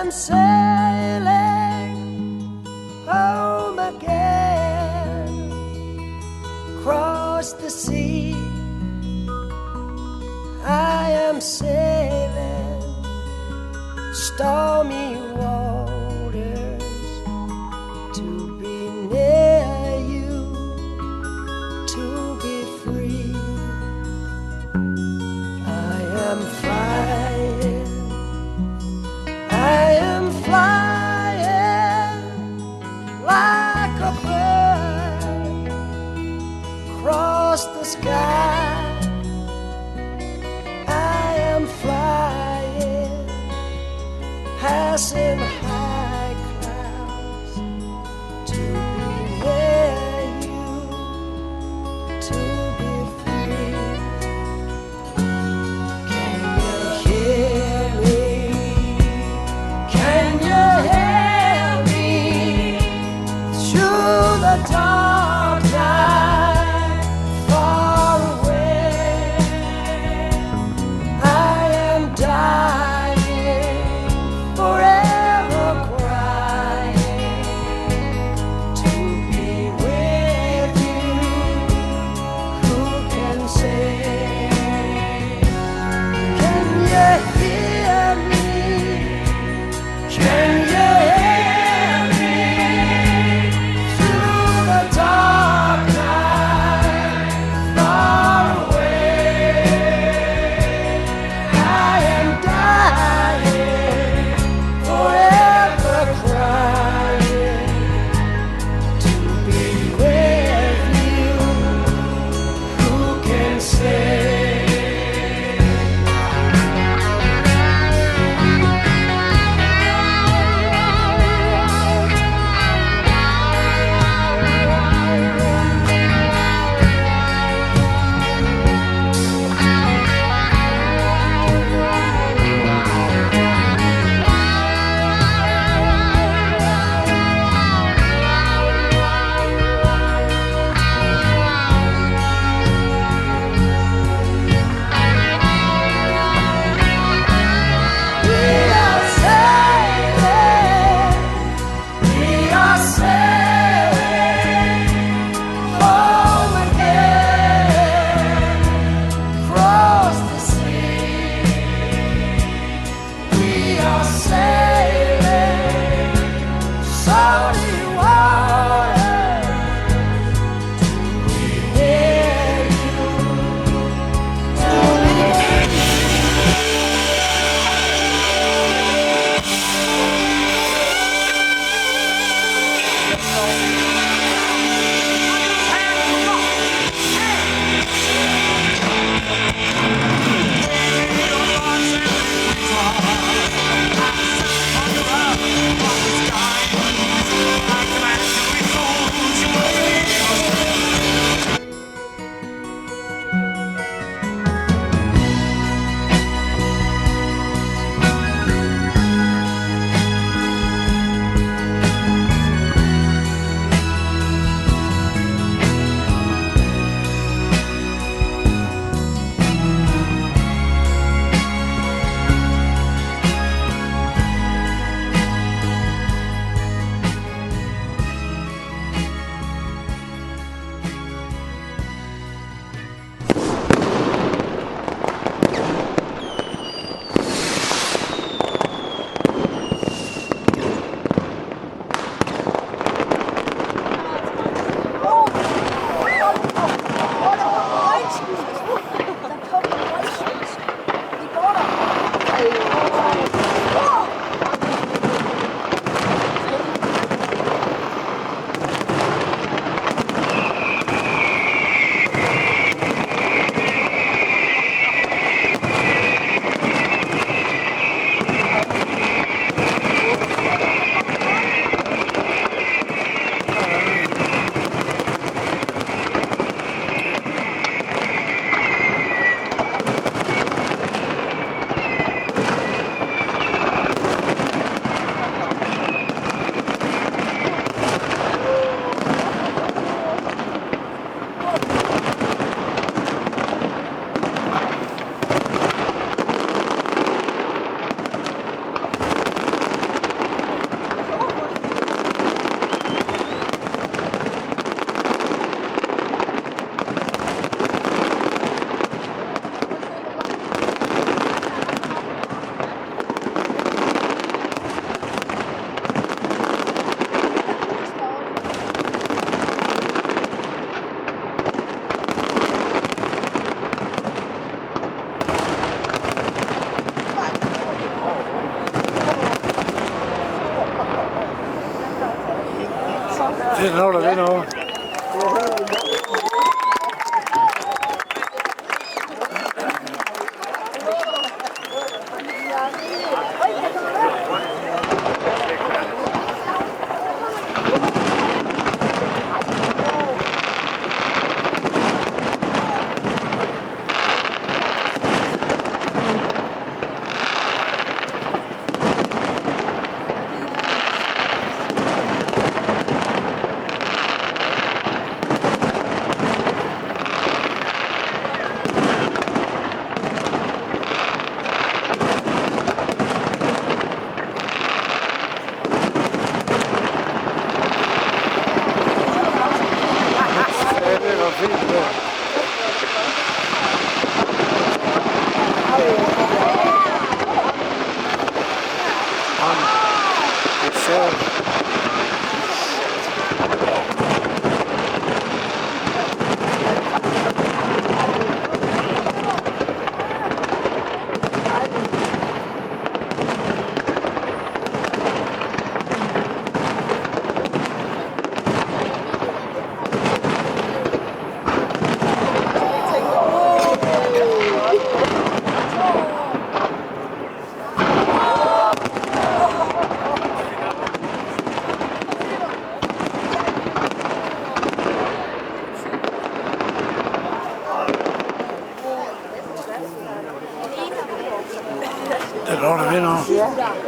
am sailing home again, across the sea. I am sailing stormy waters to be near you, to be free. I am flying, I am flying like a bird across the sky. I am flying, passing high clouds to be near you, to be free. Can you hear me? Can you hear me through the dark night far away? I am dying, forever crying to be with you. Who can say? Can you hear me? Can you hear me through the dark night far away? I am dying, forever crying to be with you. Who can say? We are sailing home again, across the sea. We are sailing salty waters to be near you, to be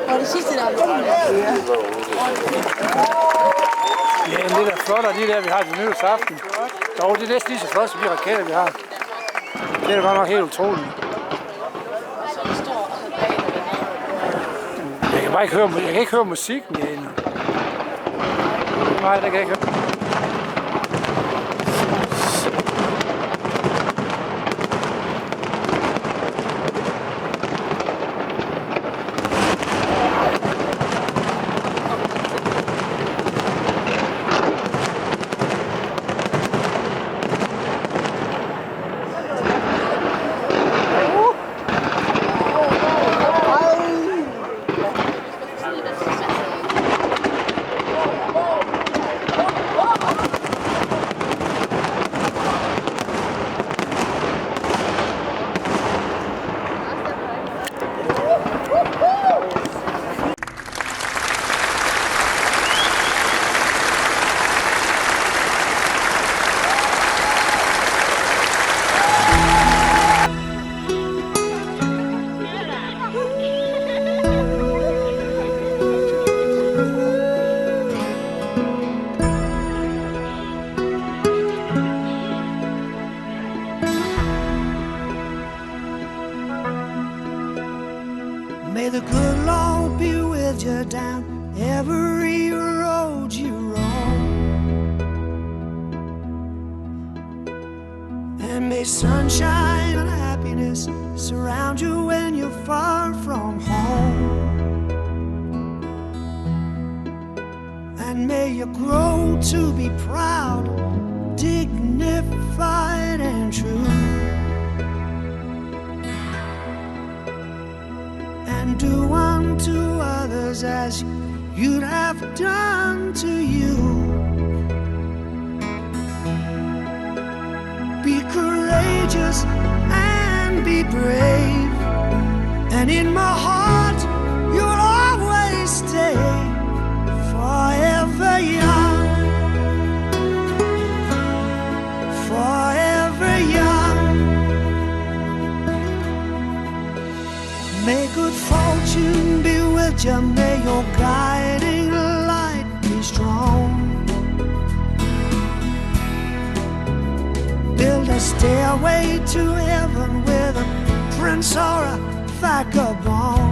Og det sidste der Ja, det er flot, og de der, vi har til nytårsaften. Dog, det er næsten lige så flot, som de raketter, vi har. Det er godt nok helt utroligt. Jeg kan ikke høre musikken derinde. Nej, det kan jeg ikke høre. May the good Lord be with you down every road you roam. And may sunshine and happiness surround you when you're far from home. And may you grow to be proud, dignified and true. And do unto others as you'd have done to you. Be courageous and be brave, and in my heart you'll always stay forever young, forever young. May good fortune be with you, may your guiding light be strong. Build a stairway to heaven with a prince or a vagabond.